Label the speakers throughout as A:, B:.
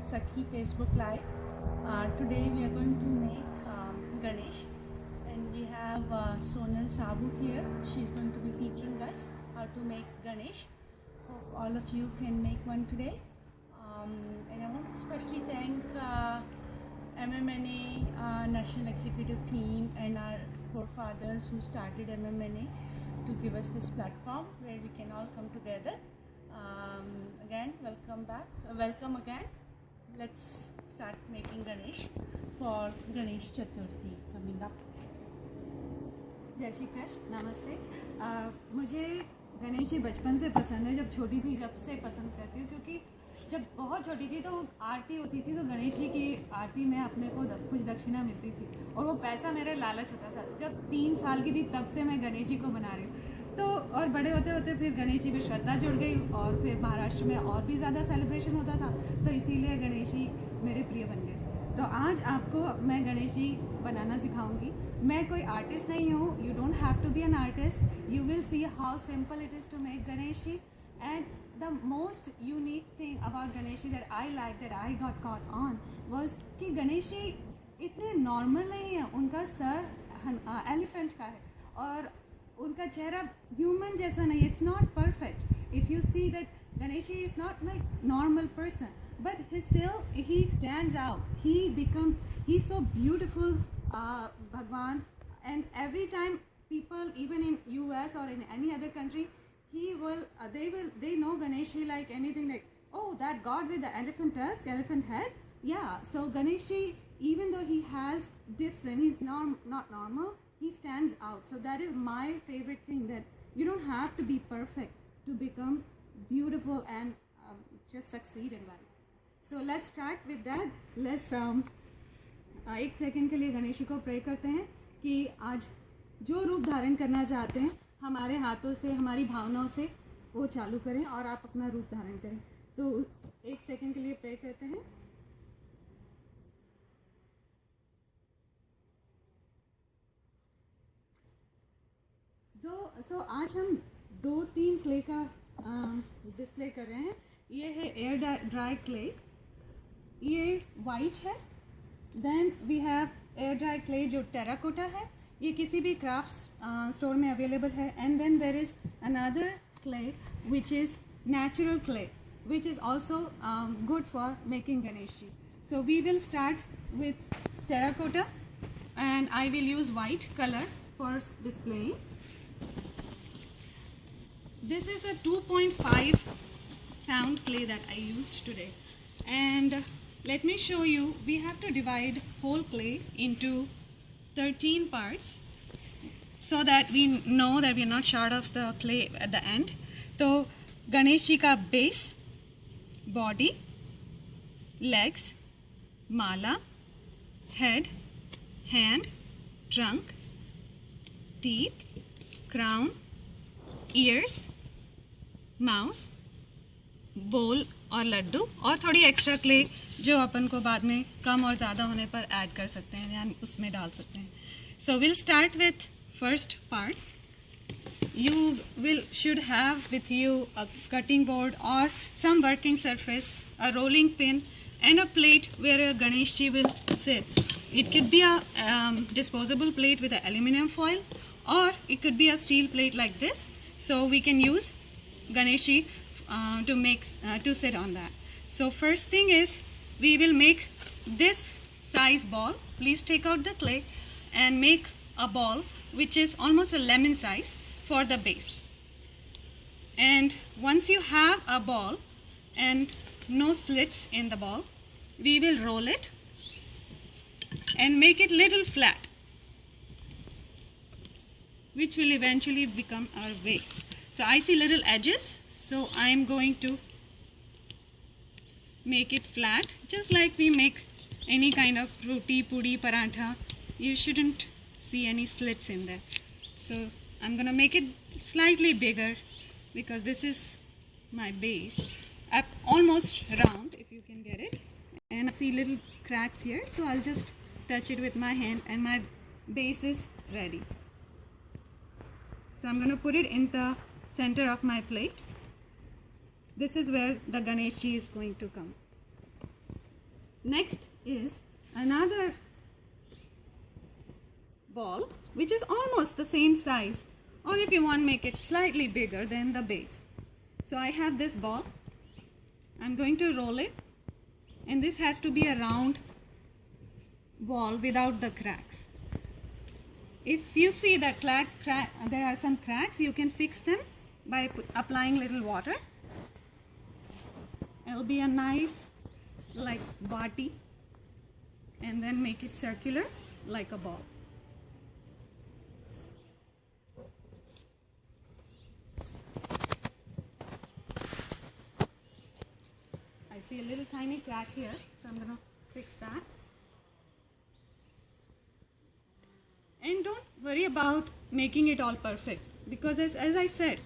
A: Sakhi Facebook Live. Today we are going to make Ganesh, and we have Sonal Sabu here. She's going to be teaching us how to make Ganesh. Hope all of you can make one today. And I want to especially thank MMNA National Executive Team and our forefathers who started MMNA to give us this platform where we can all come together. Again, welcome again. Let's start making Ganesh for Ganesh Chaturthi coming up.
B: जय श्री कृष्ण, नमस्ते। मुझे गणेश जी बचपन से पसंद है। जब छोटी थी जब से पसंद करती हूँ, क्योंकि जब बहुत छोटी थी तो आरती होती थी तो गणेश जी की आरती में अपने को कुछ दक्षिणा मिलती थी और वो पैसा मेरे लालच होता था। जब 3 साल की थी तब से मैं गणेश जी को बना रही हूँ। तो और बड़े होते होते फिर गणेश जी में श्रद्धा जुड़ गई और फिर महाराष्ट्र में और भी ज़्यादा सेलिब्रेशन होता था, तो इसीलिए गणेश जी मेरे प्रिय बन गए। तो आज आपको मैं गणेश जी बनाना सिखाऊंगी। मैं कोई आर्टिस्ट नहीं हूँ, you don't have to be an artist. You will see how simple it is to make Ganesh ji. And the most unique thing about Ganesh ji that I like, that I got caught on was कि गणेश जी इतने normal नहीं है। उनका sir elephant का है और उनका चेहरा ह्यूमन जैसा नहीं है। It's not perfect. If you see that Ganesh ji is not like normal person, but he stands out. He's so beautiful, Bhagwan. And every time people, even in US or in any other country, they know Ganesh ji like anything, like, oh, that god with the elephant tusk, elephant head. Yeah, so Ganesh ji, even though he has different, he's not normal, he stands out. So that is my favorite thing, that you don't have to be perfect to become beautiful and just succeed in life. So let's start with that. Let's एक second के लिए गणेश जी को pray करते हैं कि आज जो रूप धारण करना चाहते हैं हमारे हाथों से, हमारी भावनाओं से वो चालू करें और आप अपना रूप धारण करें। तो एक सेकंड के लिए प्रे करते हैं। सो आज हम 2-3 क्ले का डिस्प्ले कर रहे हैं। ये है एयर ड्राई क्ले, ये वाइट है। Then we have air dry clay जो टेराकोटा है, ये किसी भी क्राफ्ट स्टोर में अवेलेबल है। And then there is another clay which is natural clay which is also good for making Ganesh ji. So we will start with terracotta and I will use white colour for displaying. This is a 2.5 pound clay that I used today, and let me show you, we have to divide whole clay into 13 parts so that we know that we are not short of the clay at the end. So Ganesh ji ka base, body, legs, mala, head, hand, trunk, teeth, crown, ears, mouse, बोल और लड्डू, और थोड़ी extra clay जो अपन को बाद में कम और ज़्यादा होने पर ऐड कर सकते हैं या उसमें डाल सकते हैं। So will start with first part. You should have with you a cutting board और some working surface, a rolling pin and a plate where a Ganesh ji will sit. It could be a disposable plate with an aluminum foil, or it could be a steel plate like this. So we can use Ganesh ji to sit on that. So first thing is we will make this size ball. Please take out the clay and make a ball which is almost a lemon size for the base. And once you have a ball and no slits in the ball, we will roll it and make it little flat, which will eventually become our vase. So I see little edges, so I am going to make it flat, just like we make any kind of roti, puri, parantha. You shouldn't see any slits in there. So I'm gonna make it slightly bigger because this is my base. Almost round, if you can get it, and I see little cracks here, so I'll just touch it with my hand and my base is ready. So I'm going to put it in the center of my plate. This is where the Ganesh ji is going to come. Next is another ball which is almost the same size, or if you want make it slightly bigger than the base. So I have this ball. I'm going to roll it, and this has to be a round ball without the cracks. If you see that there are some cracks, you can fix them by applying little water. It'll be a nice like bati, and then make it circular like a ball. I see a little tiny crack here, so I'm gonna fix that. And don't worry about making it all perfect, because as I said,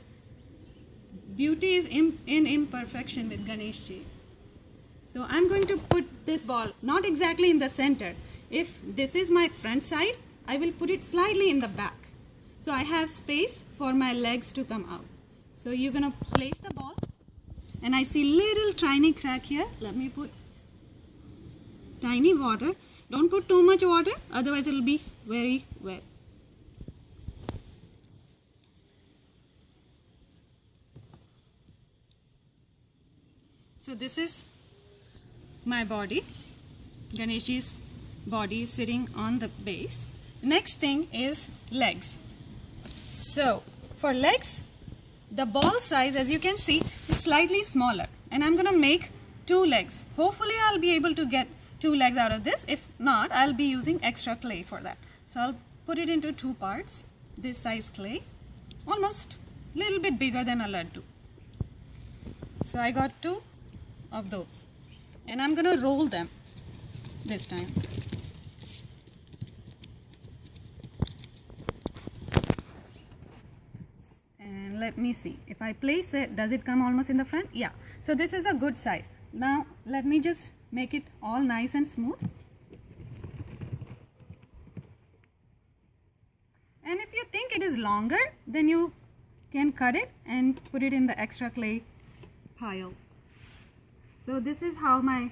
B: beauty is in imperfection with Ganeshji. So I'm going to put this ball not exactly in the center. If this is my front side, I will put it slightly in the back, so I have space for my legs to come out. So you're gonna place the ball, and I see little tiny crack here. Let me put tiny water. Don't put too much water, otherwise it will be very wet. So this is my body. Ganeshji's body is sitting on the base. Next thing is legs. So for legs, the ball size, as you can see, is slightly smaller, and I'm gonna make 2 legs. Hopefully I'll be able to get 2 legs out of this. If not, I'll be using extra clay for that. So I'll put it into 2 parts, this size clay, almost a little bit bigger than a laddu. So I got 2 of those, and I'm gonna roll them this time. And let me see, if I place it, does it come almost in the front? Yeah, so this is a good size. Now let me just make it all nice and smooth. And if you think it is longer, then you can cut it and put it in the extra clay pile. So this is how my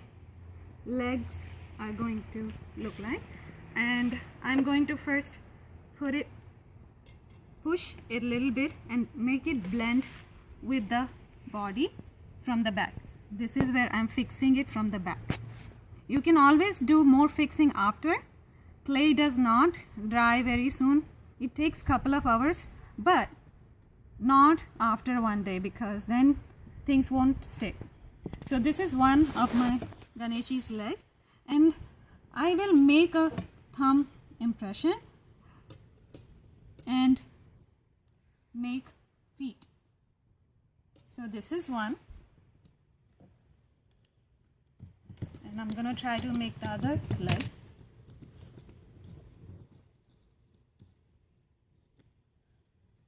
B: legs are going to look like, and I'm going to first push it a little bit and make it blend with the body from the back. This is where I'm fixing it from the back. You can always do more fixing after. Clay does not dry very soon. It takes couple of hours, but not after 1 day, because then things won't stick. So this is one of my Ganeshji's leg, and I will make a thumb impression and make feet. So this is one, and I'm gonna try to make the other leg.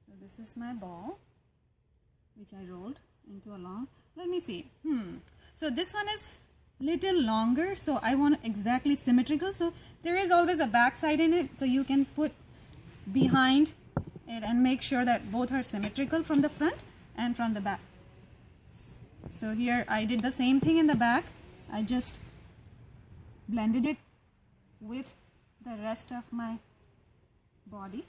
B: So this is my ball, which I rolled into a long. Let me see. So this one is little longer, so I want exactly symmetrical. So there is always a back side in it, so you can put behind it and make sure that both are symmetrical from the front and from the back. So here I did the same thing in the back. I just blended it with the rest of my body,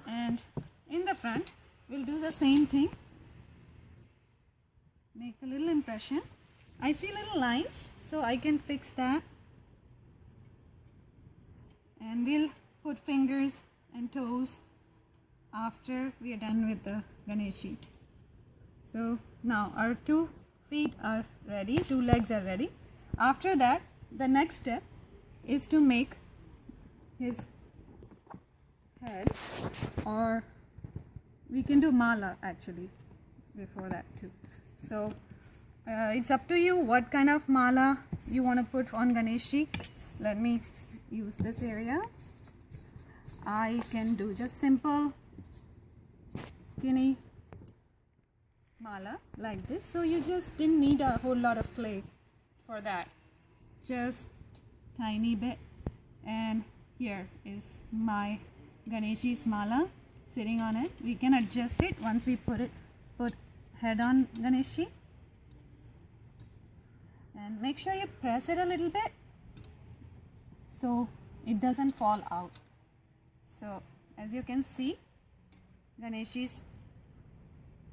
B: and in the front we'll do the same thing. Make a little impression. I see little lines, so I can fix that, and we'll put fingers and toes after we are done with the Ganeshji. So now our 2 feet are ready, 2 legs are ready. After that, the next step is to make his head, or we can do mala actually before that too. So it's up to you what kind of mala you want to put on Ganeshji. Let me use this area. I can do just simple skinny mala like this. So you just didn't need a whole lot of clay for that, just tiny bit. And here is my Ganeshji's mala sitting on it. We can adjust it once we put head on Ganeshji. and make sure you press it a little bit so it doesn't fall out. So as you can see, Ganeshji's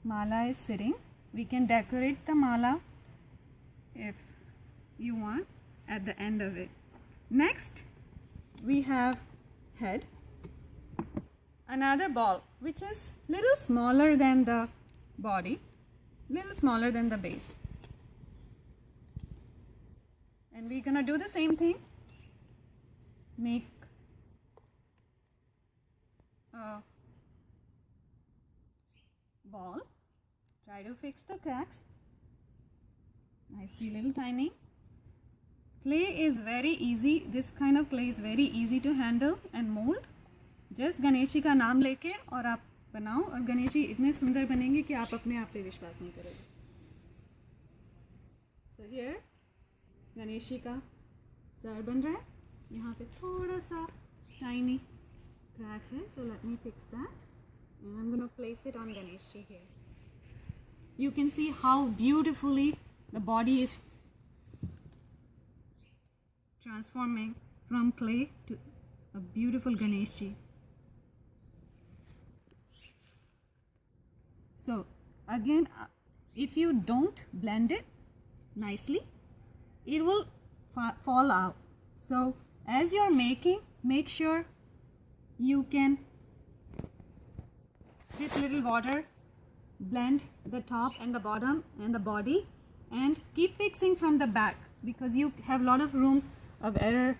B: mala is sitting. We can decorate the mala if you want at the end of it. Next we have head, another ball which is little smaller than the body, little smaller than the base, and we're gonna do the same thing. Make a ball, try to fix the cracks. I see little tiny. Clay is very easy, this kind of clay is very easy to handle and mold. Just Ganesh ji का नाम लेके और आप बनाओ और गणेश जी इतने सुंदर बनेंगे कि आप अपने आप पे विश्वास नहीं करोगे. So here गणेश जी का सर बन रहा है. यहाँ पे थोड़ा सा tiny crack है, so let me fix that and I'm going to place it on Ganesh ji here. You can see how beautifully the body is transforming from clay to a beautiful Ganesh ji. So again, if you don't blend it nicely, it will fall out. So as you're making, make sure you can, with little water, blend the top and the bottom and the body, and keep fixing from the back because you have a lot of room of error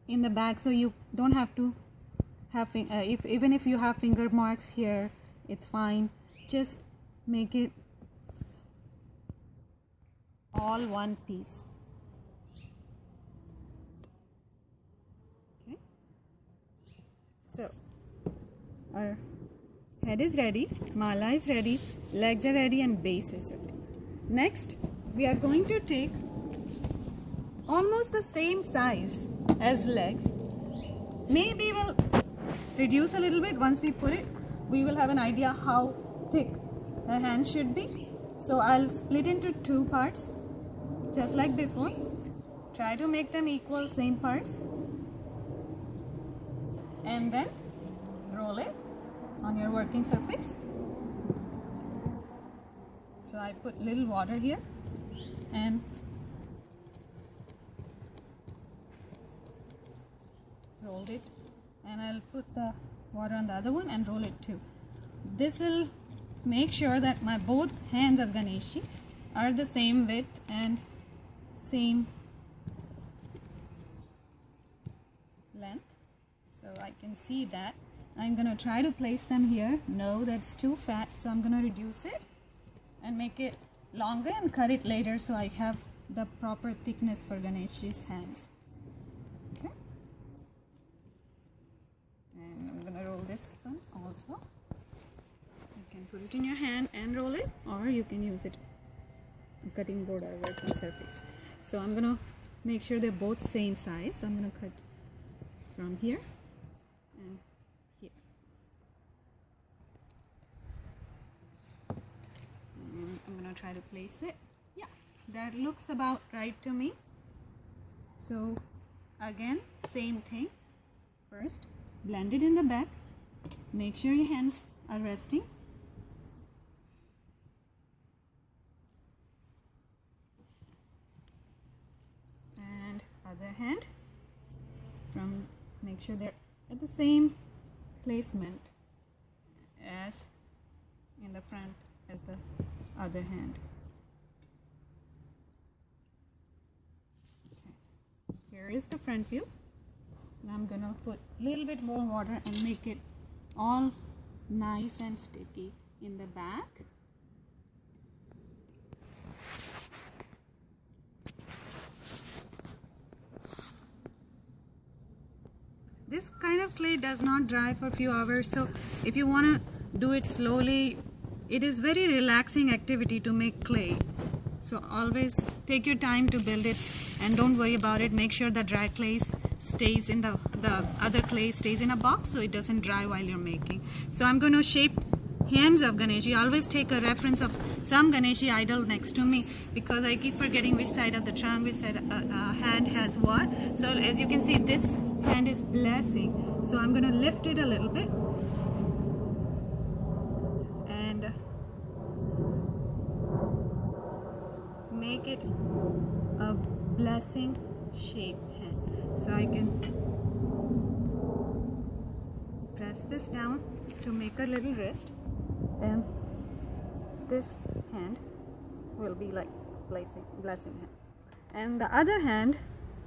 B: in the back, so you don't have to have even if you have finger marks here, it's fine. Just make it all one piece. Okay, so our head is ready, mala is ready, legs are ready, and base is ready. Next we are going to take almost the same size as legs. Maybe we'll reduce a little bit. Once we put it, we will have an idea how thick the hands should be. So I'll split into two parts just like before. Try to make them equal, same parts, and then roll it on your working surface. So I put little water here and rolled it, and I'll put the water on the other one and roll it too. This will make sure that my both hands of Ganeshji are the same width and same length, so I can see that. I'm gonna try to place them here. No, that's too fat, so I'm gonna reduce it and make it longer and cut it later so I have the proper thickness for Ganeshji's hands. Okay, and I'm gonna roll this one also. You can put it in your hand and roll it, or you can use it a cutting board or working surface. So I'm gonna make sure they're both same size. So I'm gonna cut from here and here. And I'm gonna try to place it. Yeah, that looks about right to me. So again, same thing. First, blend it in the back. Make sure your hands are resting. And other hand, make sure they're at the same placement as in the front as the other hand. Okay. Here is the front view. And I'm gonna put a little bit more water and make it all nice and sticky in the back. This kind of clay does not dry for a few hours, so if you want to do it slowly, it is very relaxing activity to make clay. So always take your time to build it and don't worry about it. Make sure the dry clay stays in the other clay stays in a box so it doesn't dry while you're making. So I'm going to shape hands of Ganeshi. I always take a reference of some Ganeshi idol next to me because I keep forgetting which side of the trunk, which side hand has what. So as you can see, this hand is blessing. So I'm going to lift it a little bit and make it a blessing shaped hand. So I can press this down to make a little wrist, and this hand will be like blessing hand. And the other hand,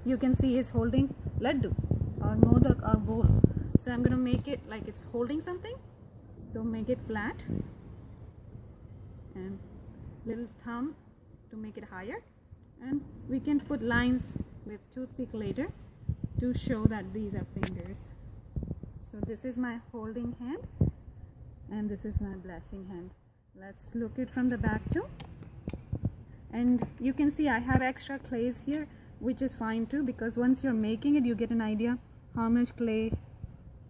B: you can see, is holding laddu or modak or bowl. So I'm going to make it like it's holding something. So make it flat and little thumb to make it higher, and we can put lines with toothpick later to show that these are fingers. So this is my holding hand and this is my blessing hand. Let's look it from the back too. And you can see I have extra clays here, which is fine too, because once you're making it, you get an idea how much clay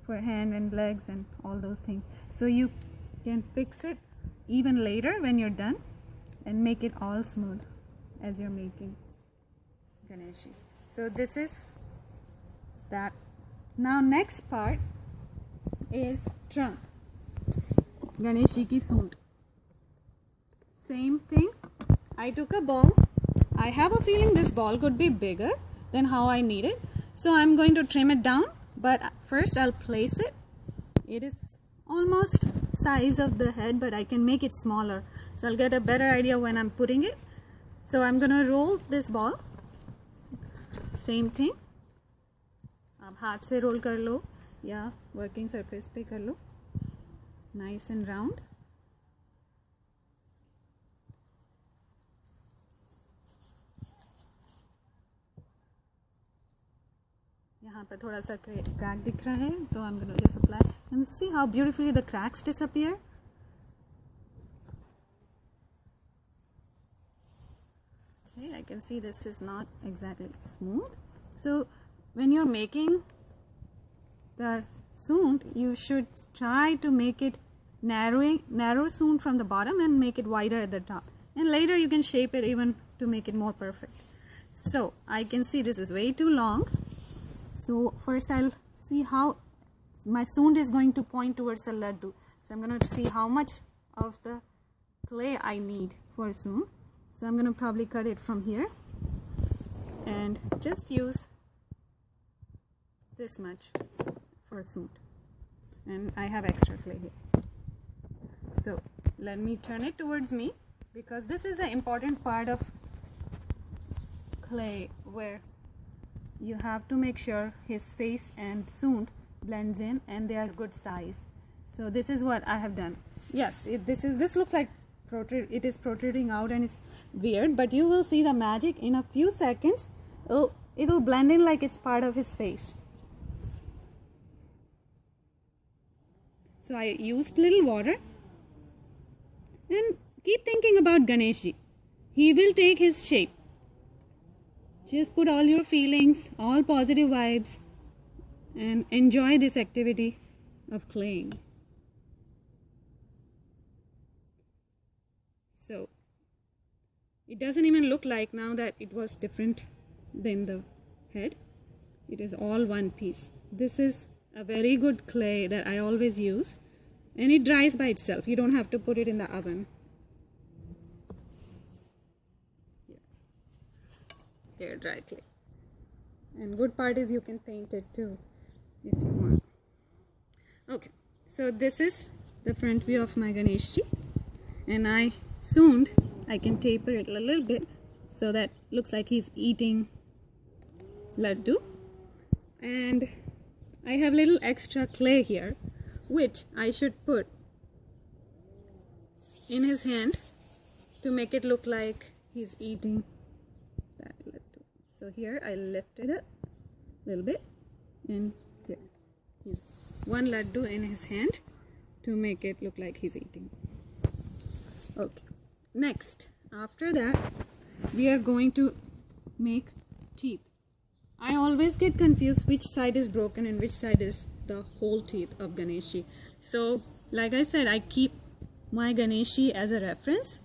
B: for hand and legs and all those things. So you can fix it even later when you're done and make it all smooth as you're making Ganeshi. So this is that. Now next part is trunk. Ganeshi ki soond. Same thing. I took a ball. I have a feeling this ball could be bigger than how I need it. So I'm going to trim it down. But first I'll place it. It is almost size of the head, but I can make it smaller. So I'll get a better idea when I'm putting it. So I'm going to roll this ball. Same thing. आप हाथ से role कर लो या working surface पे कर लो. Nice and round. यहाँ पर थोड़ा सा क्रैक दिख रहा है, तो I'm going to just apply and see how beautifully the cracks disappear. Okay, I can see this is not exactly smooth. So when you're making the soond, you should try to make it narrow soond from the bottom and make it wider at the top. And later you can shape it even to make it more perfect. So I can see this is way too long. So first I'll see how my soond is going to point towards a laddu. So I'm going to see how much of the clay I need for soond. So I'm going to probably cut it from here and just use this much for soond. And I have extra clay here. So let me turn it towards me, because this is an important part of clay where you have to make sure his face and soond blends in and they are good size. So this is what I have done. Yes, this looks like it is protruding out and it's weird, but you will see the magic in a few seconds. It will blend in like it's part of his face. So I used little water, and keep thinking about Ganeshji. He will take his shape. Just put all your feelings, all positive vibes, and enjoy this activity of claying. So it doesn't even look like now that it was different than the head. It is all one piece. This is a very good clay that I always use, and it dries by itself. You don't have to put it in the oven. Air dry clay. And good part is you can paint it too if you want. Okay, so this is the front view of my Ganeshji, and I can taper it a little bit so that looks like he's eating laddu. And I have little extra clay here, which I should put in his hand to make it look like he's eating that laddu. So here I lifted it a little bit, and here he's one laddu in his hand to make it look like he's eating. Okay, next, after that we are going to make teeth. I always get confused which side is broken and which side is the whole teeth of Ganeshji. So like I said, I keep my Ganeshi as a reference,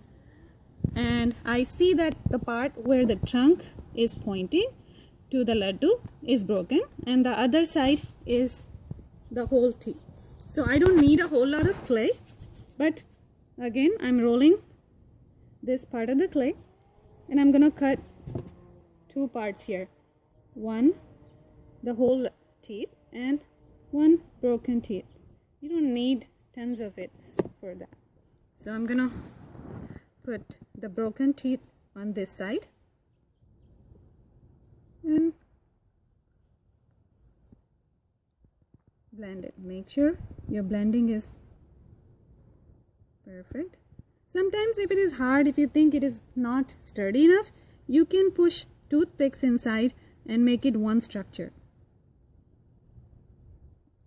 B: and I see that the part where the trunk is pointing to the laddu is broken and the other side is the whole teeth. So I don't need a whole lot of clay, but again I'm rolling this part of the clay and I'm gonna cut two parts here. One, the whole teeth, and one broken teeth. You don't need tons of it for that. So I'm gonna put the broken teeth on this side and blend it. Make sure your blending is perfect. Sometimes if it is hard, if you think it is not sturdy enough, you can push toothpicks inside and make it one structure.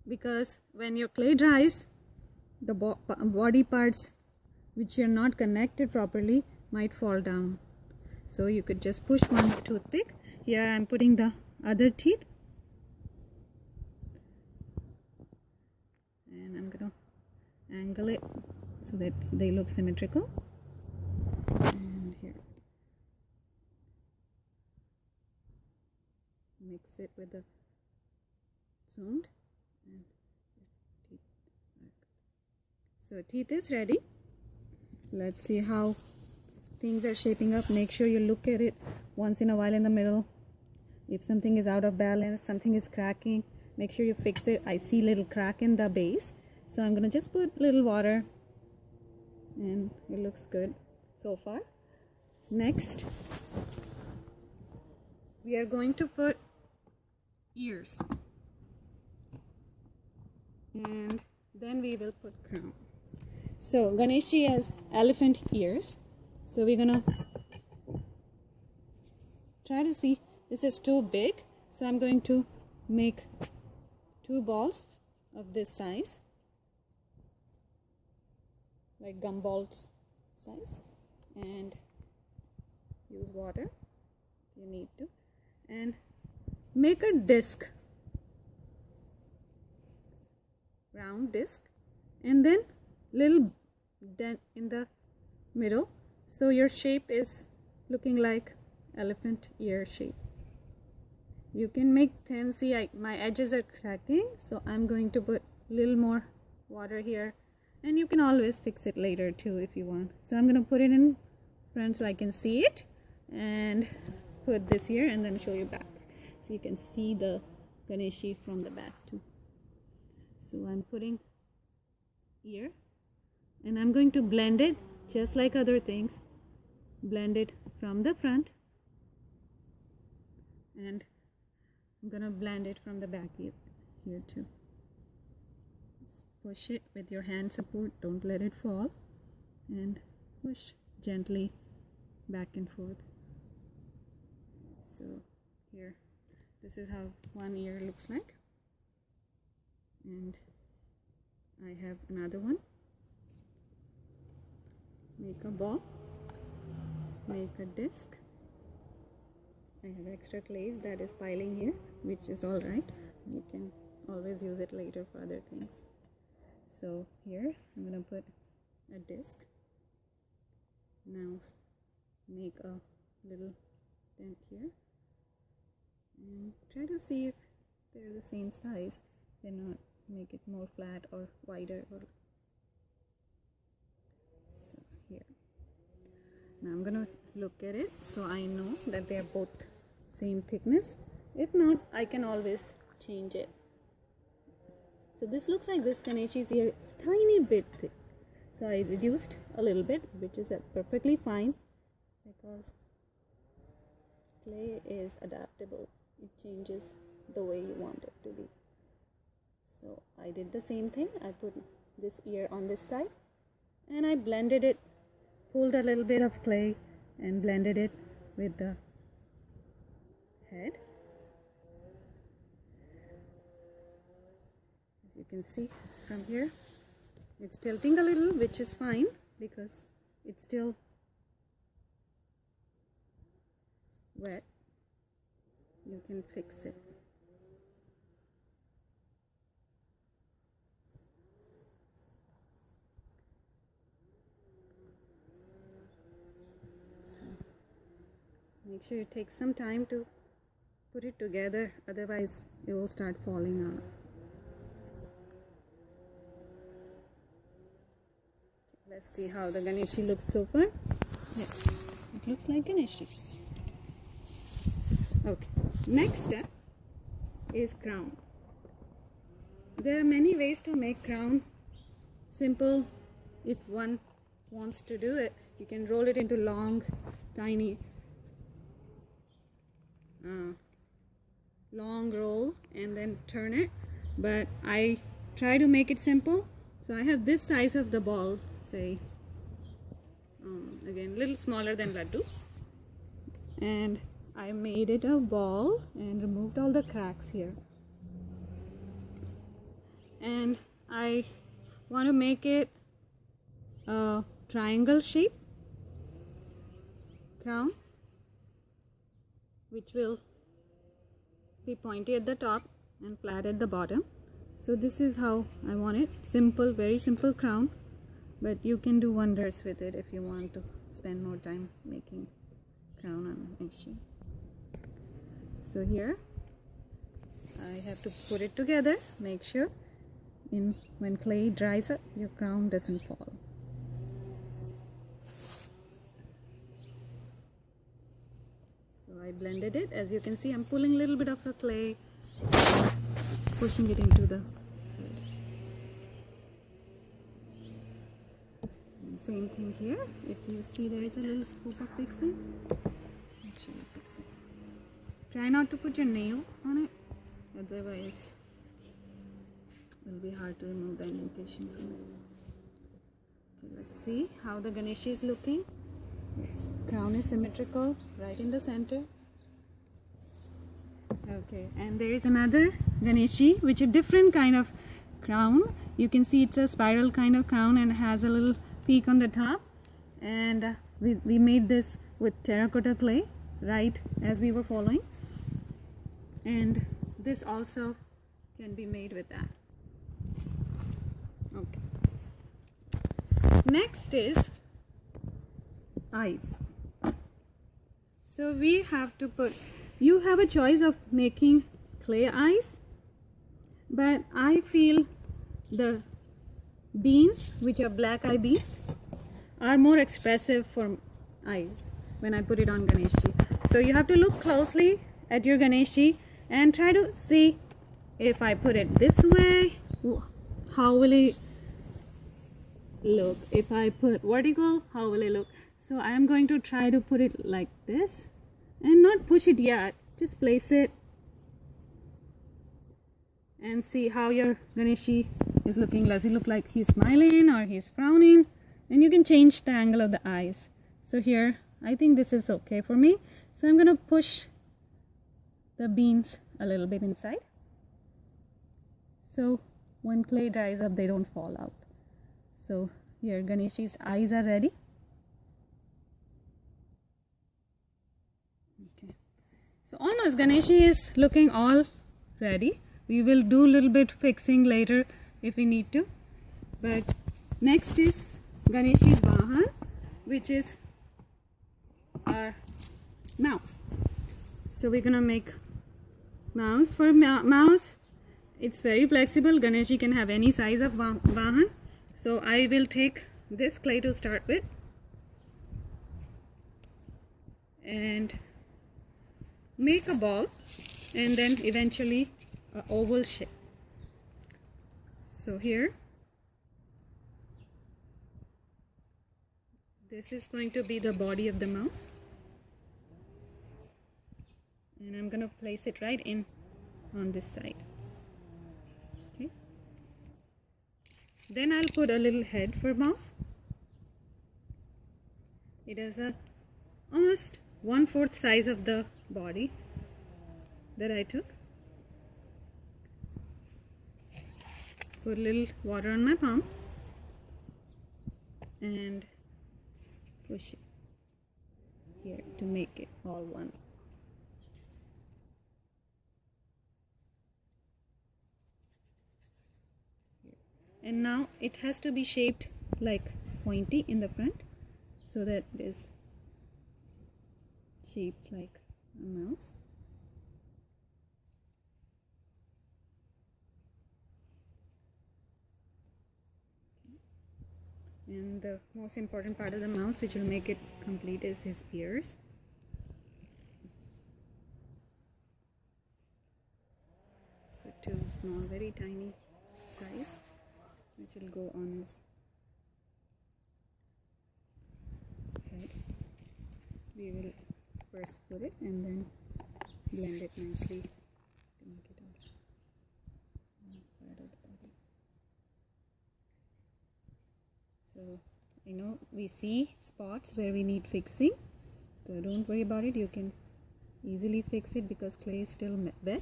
B: Because when your clay dries, the body parts which are not connected properly might fall down. So you could just push one toothpick. Here I'm putting the other teeth. And I'm going to angle it so that they look symmetrical. And here. Mix it with the zoomed. And teeth. So teeth is ready. Let's see how things are shaping up. Make sure you look at it once in a while in the middle. If something is out of balance, something is cracking, make sure you fix it. I see little crack in the base, so I'm gonna just put little water and it looks good so far. Next, we are going to put ears and then we will put crown. So Ganeshi has elephant ears, so we're gonna try to see. This is too big, so I'm going to make two balls of this size, like gumballs size, and use water if you need to, and make a disc, round disc, and then little dent in the middle, so your shape is looking like elephant ear shape. You can make thin. See, my edges are cracking, so I'm going to put a little more water here, and you can always fix it later too if you want. So I'm going to put it in front so I can see it, and put this here and then show you back so you can see the Ganeshi from the back too. So I'm putting ear and I'm going to blend it just like other things. Blend it from the front, and I'm gonna blend it from the back here too. Just push it with your hand support, don't let it fall, and push gently back and forth. So here, this is how one ear looks like, and I have another one. Make a ball, make a disc. I have extra clay that is piling here, which is alright. You can always use it later for other things. So here I'm going to put a disc. Now make a little dent here and try to see if they're the same size. Then not make it more flat or wider. So here. Now I'm going to look at it so I know that they are both same thickness. If not, I can always change it. So this looks like this Ganeshi's ear is tiny bit thick. So I reduced a little bit, which is perfectly fine because clay is adaptable. It changes the way you want it to be. So I did the same thing. I put this ear on this side and I blended it, pulled a little bit of clay and blended it with the head. As you can see from here, it's tilting a little, which is fine because it's still wet. You can fix it. Make sure you take some time to put it together, otherwise it will start falling out. Let's see how the Ganeshi looks so far. Yes, it looks like Ganeshi. Okay, next step is crown. There are many ways to make crown. Simple, if one wants to do it, you can roll it into long, tiny, long roll and then turn it. But I try to make it simple, so I have this size of the ball, say again little smaller than laddu, and I made it a ball and removed all the cracks here, and I want to make it a triangle shape crown, which will be pointy at the top and flat at the bottom. So this is how I want it. Simple, very simple crown, but you can do wonders with it if you want to spend more time making crown on Ganeshi. So here I have to put it together. Make sure when clay dries up, your crown doesn't fall. So I blended it. As you can see, I'm pulling a little bit of the clay, pushing it into the head. And same thing here. If you see there is a little scoop of fixing, make sure you fix it. Try not to put your nail on it, otherwise it will be hard to remove the indentation from it. Okay, let's see how the Ganeshi is looking. Yes, crown is symmetrical, right in the center. Okay, and there is another Ganeshi, which is a different kind of crown. You can see it's a spiral kind of crown and has a little peak on the top. And we made this with terracotta clay, right as we were following. And this also can be made with that. Okay. Next is eyes. So we have to put, you have a choice of making clay eyes, but I feel the beans, which are black eye beans, are more expressive for eyes when I put it on Ganeshi. So you have to look closely at your Ganeshi and try to see, if I put it this way, how will it look? If I put vertical, how will it look? So I am going to try to put it like this and not push it yet. Just place it and see how your Ganeshi is looking. Does it look like he's smiling or he's frowning? And you can change the angle of the eyes. So here, I think this is okay for me. So I'm going to push the beans a little bit inside. So when clay dries up, they don't fall out. So here, Ganeshi's eyes are ready. Okay. So almost Ganeshi is looking all ready. We will do a little bit fixing later if we need to. But next is Ganeshi's Vahan, which is our mouse. So we're gonna make mouse. For mouse, it's very flexible. Ganeshi can have any size of Vahan. So I will take this clay to start with and make a ball, and then eventually an oval shape. So here, this is going to be the body of the mouse, and I'm going to place it right in on this side. Okay. Then I'll put a little head for mouse. It has a almost 1/4 size of the body that I took. Put a little water on my palm and push it here to make it all one. And now it has to be shaped like pointy in the front, so that it is shaped like a mouse. And the most important part of the mouse, which will make it complete, is his ears. So two small, very tiny size, which will go on his head. We will first put it and then blend it nicely to make it all part of the body. So I know we see spots where we need fixing, so don't worry about it. You can easily fix it because clay is still wet.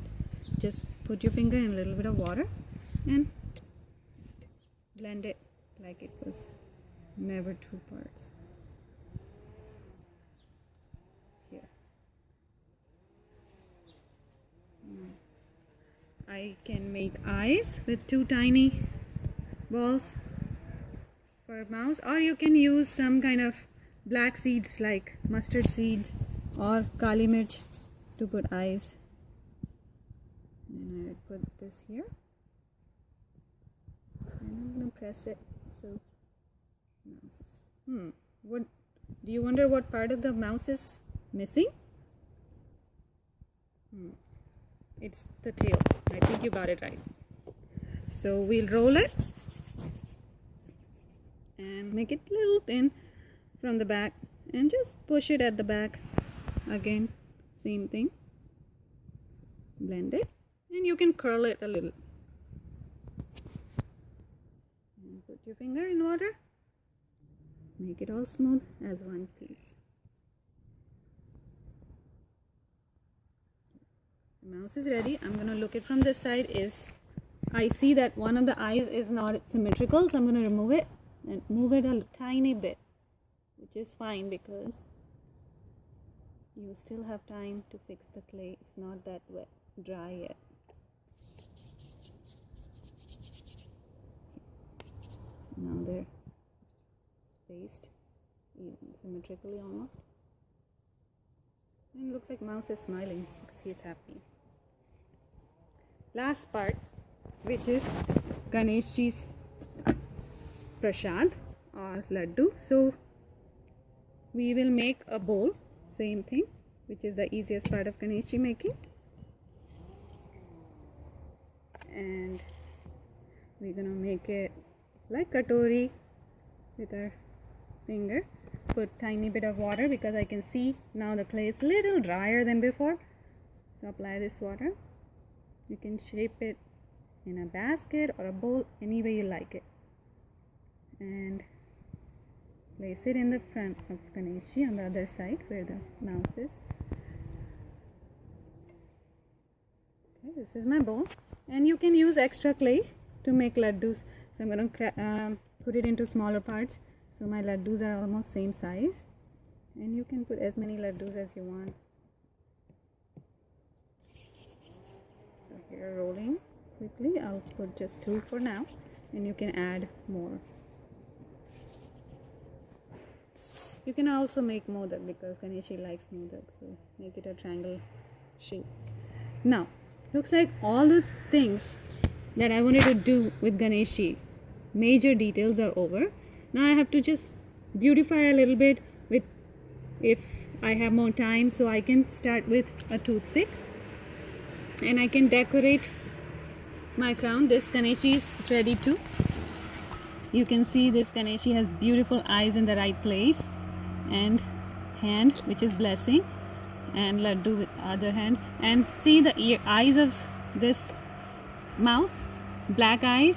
B: Just put your finger in a little bit of water and blend it like it was never two parts. Here. I can make eyes with two tiny balls for a mouse, or you can use some kind of black seeds like mustard seeds or kali mirch to put eyes. And I put this here and I'm going to press it. So mouse is, what do you wonder what part of the mouse is missing? It's the tail. I think you got it right. So we'll roll it and make it a little thin from the back and just push it at the back. Again, same thing. Blend it and you can curl it a little. And put your finger in water. Make it all smooth as one piece. The mouse is ready. I'm going to look it from this side. I see that one of the eyes is not symmetrical, so I'm going to remove it and move it a tiny bit, which is fine because you still have time to fix the clay. It's not that wet, dry yet. So now they're spaced even symmetrically almost. And it looks like mouse is smiling because he's happy. Last part, which is Ganeshji's prasad or laddu. So we will make a bowl, same thing, which is the easiest part of Ganeshji making. And we're gonna make it like katori with our finger. Put tiny bit of water because I can see now the clay is a little drier than before. So apply this water. You can shape it in a basket or a bowl, any way you like it. And place it in the front of Ganeshji on the other side where the mouse is. Okay, this is my bowl. And you can use extra clay to make laddus. So I'm going to put it into smaller parts. So my laddus are almost same size. And you can put as many laddus as you want. So here rolling quickly. I'll put just 2 for now. And you can add more. You can also make modak because Ganeshji likes modak, so make it a triangle shape. Now, looks like all the things that I wanted to do with Ganeshji, major details are over. Now I have to just beautify a little bit with, if I have more time, so I can start with a toothpick and I can decorate my crown. This Ganeshji is ready too. You can see this Ganeshji has beautiful eyes in the right place. And hand, which is blessing, and laddu with other hand. And see the eyes of this mouse, black eyes,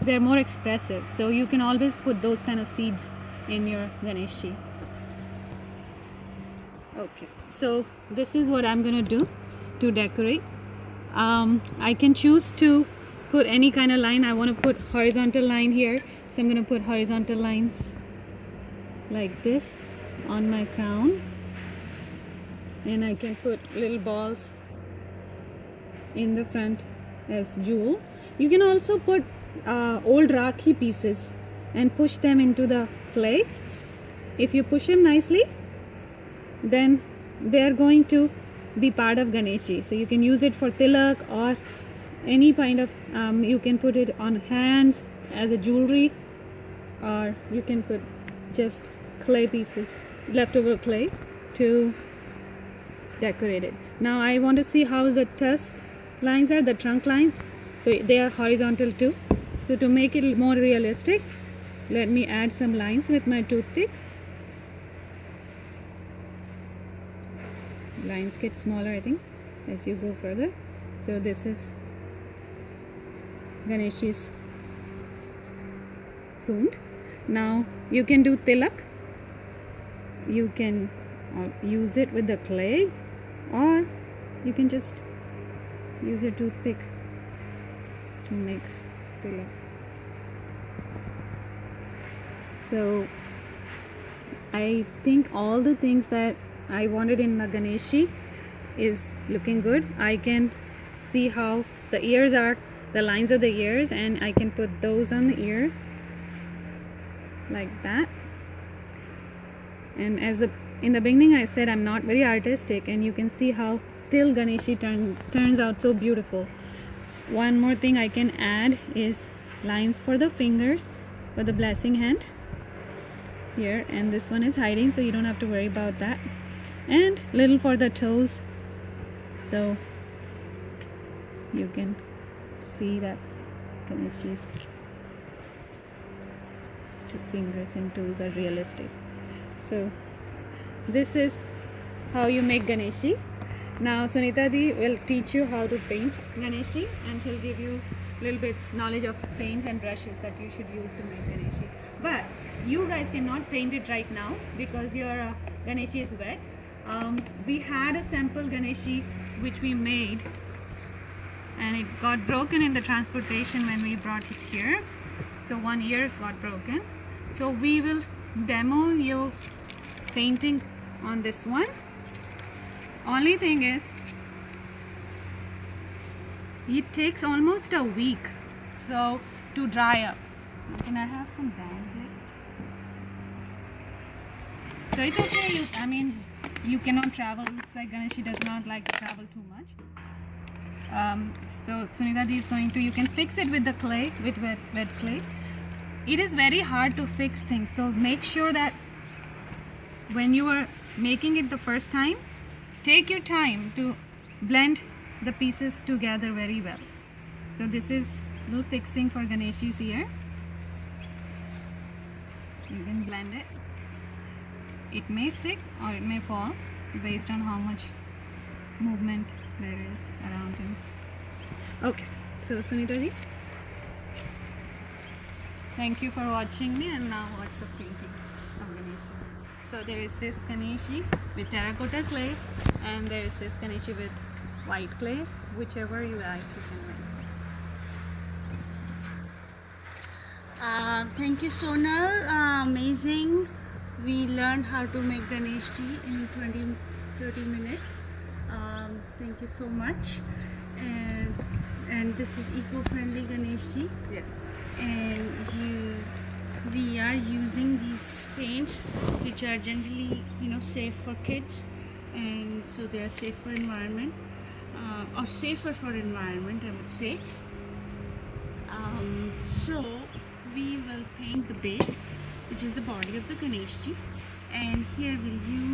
B: they're more expressive, so you can always put those kind of seeds in your Ganeshji. Okay, so this is what I'm gonna do to decorate. I can choose to put any kind of line. I want to put horizontal line here, so I'm gonna put horizontal lines like this on my crown, and I can put little balls in the front as jewel. You can also put old rakhi pieces and push them into the clay. If you push them nicely, then they are going to be part of Ganeshji. So you can use it for tilak or any kind of, you can put it on hands as a jewelry, or you can put just clay pieces, leftover clay, to decorate it. Now I want to see how the tusk lines are, the trunk lines. So they are horizontal too. So to make it more realistic, let me add some lines with my toothpick. Lines get smaller, I think, as you go further. So this is Ganeshji's Sund. Now you can do tilak. You can use it with the clay, or you can just use your toothpick to make tilak. So I think all the things that I wanted in a Ganeshji is looking good. I can see how the ears are, the lines of the ears, and I can put those on the ear like that. And as in the beginning I said I'm not very artistic, and you can see how still Ganeshji turns out so beautiful. One more thing I can add is lines for the fingers, for the blessing hand here, and this one is hiding, so you don't have to worry about that. And little for the toes, so you can see that Ganeshji's fingers and toes are realistic. So this is how you make Ganeshji. Now Sunita Di will teach you how to paint Ganeshji, and she'll give you a little bit knowledge of paints and brushes that you should use to make Ganeshji. But you guys cannot paint it right now because your Ganeshji is wet. We had a sample Ganeshji which we made, and it got broken in the transportation when we brought it here. So one ear got broken. So we will demo you painting on this one. Only thing is, it takes almost a week so to dry up. Can I have some band here? So it's okay. You cannot travel. Looks like Ganeshji does not like to travel too much. So Sunita Di is going to, you can fix it with the clay, with wet clay. It is very hard to fix things, so make sure that when you are making it the first time, take your time to blend the pieces together very well. So this is a little fixing for Ganeshji's ear. You can blend it. It may stick or it may fall based on how much movement there is around him. Okay, so Sunita Di, thank you for watching me, and now watch the painting of Ganeshji. So there is this Ganeshji with terracotta clay, and there is this Ganeshji with white clay. Whichever you like, you can make.
A: Thank you, Sonal. Amazing. We learned how to make Ganeshji in 20-30 minutes. Thank you so much. And this is eco-friendly Ganeshji.
B: Yes.
A: And we are using these paints which are generally safe for kids, and so they are safe for environment, or safer for environment, I would say. So we will paint the base, which is the body of the Ganeshji, and here we'll use